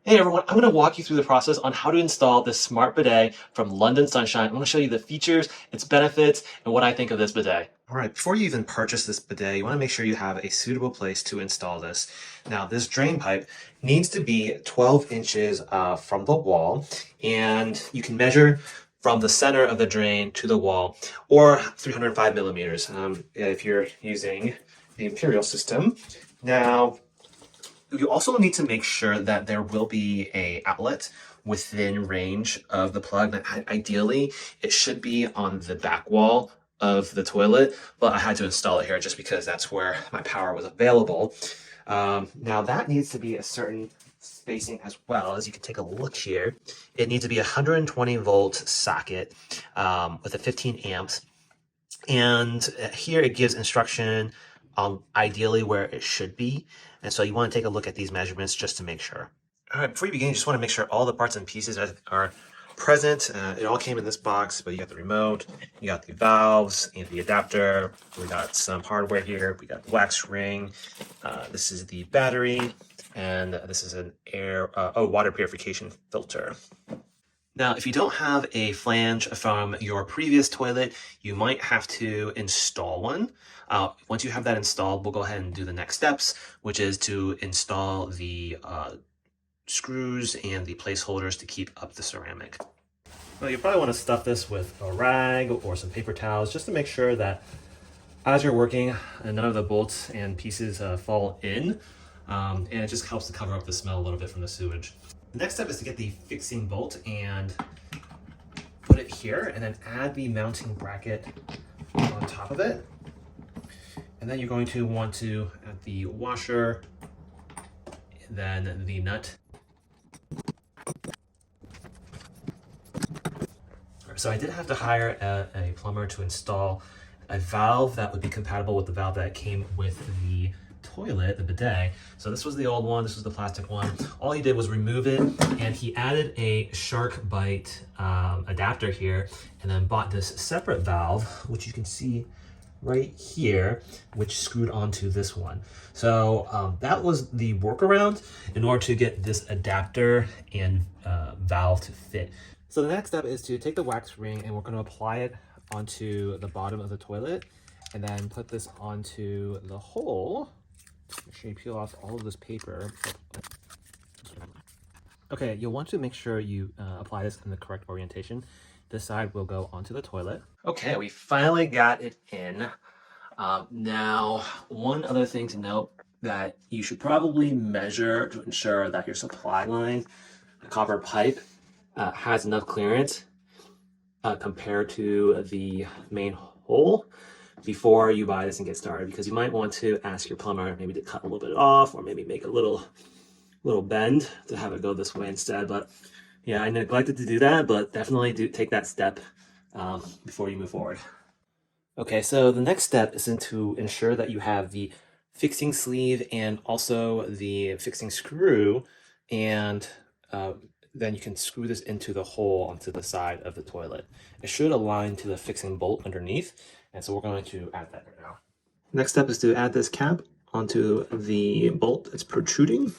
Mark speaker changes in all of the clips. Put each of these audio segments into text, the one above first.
Speaker 1: Hey everyone, I'm going to walk you through the process on how to install this smart bidet from London Sunshine. I'm going to show you the features, its benefits, and what I think of this bidet. All right, before you even purchase this bidet, you want to make sure you have a suitable place to install this. Now, this drain pipe needs to be 12 inches from the wall, and you can measure from the center of the drain to the wall, or 305 millimeters if you're using the Imperial system. Now, you also need to make sure that there will be a outlet within range of the plug. Ideally, it should be on the back wall of the toilet, but I had to install it here just because that's where my power was available. Now that needs to be a certain spacing as well. As you can take a look here, it needs to be a 120 volt socket with a 15 amps. And here it gives instruction ideally where it should be. And so you want to take a look at these measurements just to make sure. All right, before you begin, you just want to make sure all the parts and pieces are present. It all came in this box, but you got the remote, you got the valves and the adapter. We got some hardware here. We got the wax ring. This is the battery, and this is an water purification filter. Now, if you don't have a flange from your previous toilet, you might have to install one. Once you have that installed, we'll go ahead and do the next steps, which is to install the screws and the placeholders to keep up the ceramic. Well, you probably want to stuff this with a rag or some paper towels just to make sure that as you're working, none of the bolts and pieces fall in, and it just helps to cover up the smell a little bit from the sewage. The next step is to get the fixing bolt and put it here, and then add the mounting bracket on top of it. And then you're going to want to add the washer, and then the nut. So I did have to hire a plumber to install a valve that would be compatible with the valve that came with the toilet, the bidet. So this was the old one, this was the plastic one. All he did was remove it, and he added a shark bite adapter here, and then bought this separate valve, which you can see right here, which screwed onto this one. So that was the workaround in order to get this adapter and valve to fit. So the next step is to take the wax ring, and we're going to apply it onto the bottom of the toilet, and then put this onto the hole. Make sure you peel off all of this paper. Okay, you'll want to make sure you apply this in the correct orientation. This side will go onto the toilet. Okay, we finally got it in. Now, one other thing to note that you should probably measure to ensure that your supply line, the copper pipe, has enough clearance compared to the main hole before you buy this and get started, because you might want to ask your plumber maybe to cut a little bit off, or maybe make a little bend to have it go this way instead. But yeah, I neglected to do that, but definitely do take that step before you move forward. Okay, so the next step is to ensure that you have the fixing sleeve and also the fixing screw, and then you can screw this into the hole onto the side of the toilet. It should align to the fixing bolt underneath, and so we're going to add that right now. Next step is to add this cap onto the bolt that's protruding,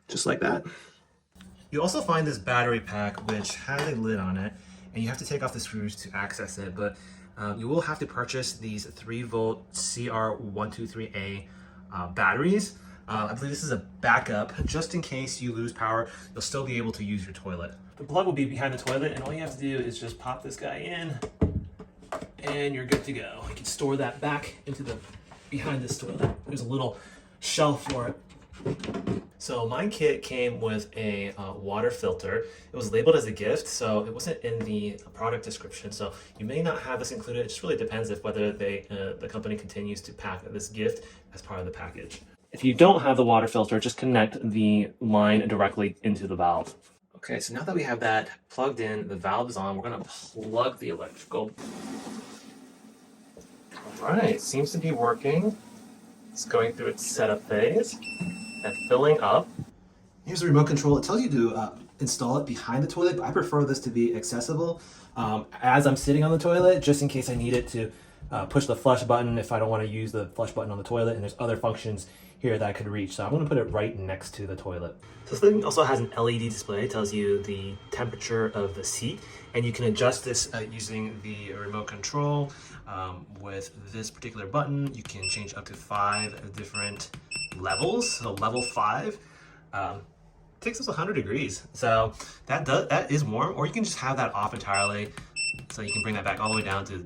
Speaker 1: just like that. You also find this battery pack, which has a lid on it, and you have to take off the screws to access it, but you will have to purchase these 3-volt CR123A batteries. I believe this is a backup, just in case you lose power, you'll still be able to use your toilet. The plug will be behind the toilet, and all you have to do is just pop this guy in, and you're good to go. You can store that back into behind this toilet. There's a little shelf for it. So my kit came with a water filter. It was labeled as a gift, so it wasn't in the product description. So you may not have this included. It just really depends if whether the company continues to pack this gift as part of the package. If you don't have the water filter, just connect the line directly into the valve. Okay, so now that we have that plugged in, the valve is on, we're gonna plug the electrical. All right, seems to be working. It's going through its setup phase and filling up. Here's the remote control. It tells you to install it behind the toilet, but I prefer this to be accessible as I'm sitting on the toilet, just in case I need it to push the flush button if I don't want to use the flush button on the toilet, and there's other functions here that I could reach. So I'm gonna put it right next to the toilet. So this thing also has an LED display. It tells you the temperature of the seat, and you can adjust this using the remote control. With this particular button, you can change up to 5 different levels. So level 5 takes us 100 degrees. So that is warm, or you can just have that off entirely. So you can bring that back all the way down to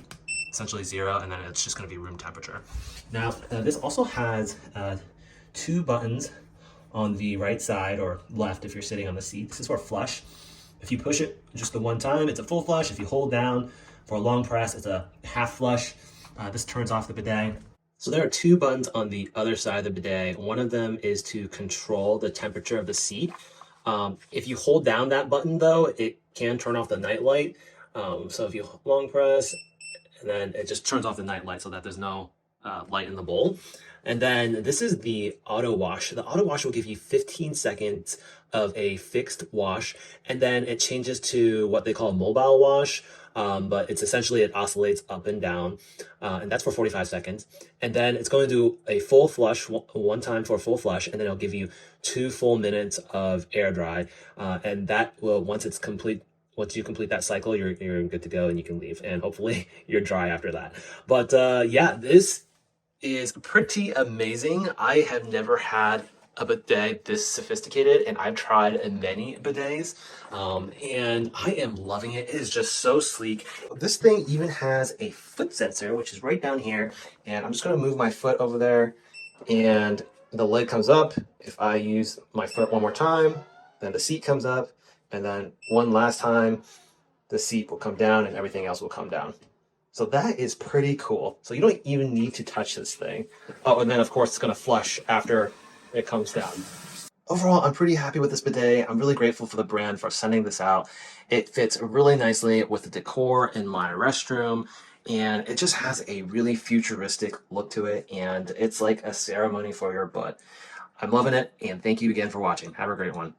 Speaker 1: essentially 0, and then it's just going to be room temperature. Now, this also has 2 buttons on the right side or left if you're sitting on the seat. This is for flush. If you push it just the one time, it's a full flush. If you hold down for a long press, it's a half flush. This turns off the bidet. So there are 2 buttons on the other side of the bidet. One of them is to control the temperature of the seat. If you hold down that button though, it can turn off the night light. So if you long press, and then it just turns off the night light so that there's no light in the bowl. And then this is the auto wash. The auto wash will give you 15 seconds of a fixed wash, and then it changes to what they call a mobile wash. But it's essentially, it oscillates up and down, and that's for 45 seconds. And then it's going to do a full flush, one time for a full flush, and then it'll give you 2 full minutes of air dry. And that will, once you complete that cycle, you're good to go and you can leave, and hopefully you're dry after that. But yeah, this is pretty amazing. I have never had a bidet this sophisticated, and I've tried many bidets, and I am loving it. It is just so sleek. This thing even has a foot sensor, which is right down here, and I'm just going to move my foot over there, and the lid comes up. If I use my foot one more time, then the seat comes up, and then one last time, the seat will come down and everything else will come down. So that is pretty cool. So you don't even need to touch this thing. Oh, and then of course it's gonna flush after it comes down. Overall, I'm pretty happy with this bidet. I'm really grateful for the brand for sending this out. It fits really nicely with the decor in my restroom, and it just has a really futuristic look to it, and it's like a ceremony for your butt. I'm loving it, and thank you again for watching. Have a great one.